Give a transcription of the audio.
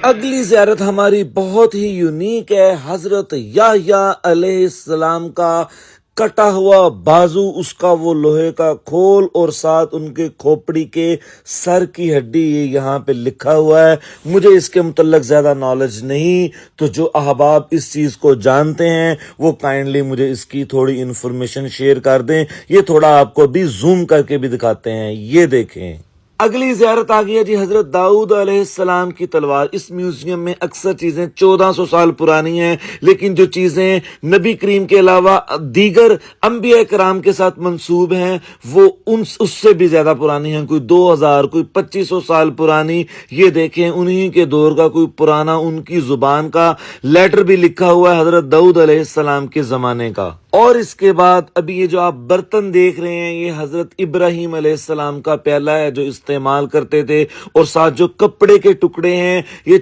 اگلی زیارت ہماری بہت ہی یونیک ہے۔ حضرت یحییٰ علیہ السلام کا کٹا ہوا بازو، اس کا وہ لوہے کا کھول اور ساتھ ان کے کھوپڑی کے سر کی ہڈی، یہ یہاں پہ لکھا ہوا ہے۔ مجھے اس کے متعلق زیادہ نالج نہیں، تو جو احباب اس چیز کو جانتے ہیں وہ کائنڈلی مجھے اس کی تھوڑی انفارمیشن شیئر کر دیں۔ یہ تھوڑا آپ کو بھی زوم کر کے بھی دکھاتے ہیں، یہ دیکھیں۔ اگلی زیارت آ گئی ہے جی حضرت داؤد علیہ السلام کی تلوار۔ اس میوزیم میں اکثر چیزیں 1400 سال پرانی ہیں، لیکن جو چیزیں نبی کریم کے علاوہ دیگر انبیاء کرام کے ساتھ منسوب ہیں وہ اس سے بھی زیادہ پرانی ہیں، کوئی 2000 کوئی 2500 سال پرانی۔ یہ دیکھیں انہی کے دور کا کوئی پرانا ان کی زبان کا لیٹر بھی لکھا ہوا ہے حضرت داؤد علیہ السلام کے زمانے کا۔ اور اس کے بعد ابھی یہ جو آپ برتن دیکھ رہے ہیں یہ حضرت ابراہیم علیہ السلام کا پیالہ ہے جو استعمال کرتے تھے، اور ساتھ جو کپڑے کے ٹکڑے ہیں یہ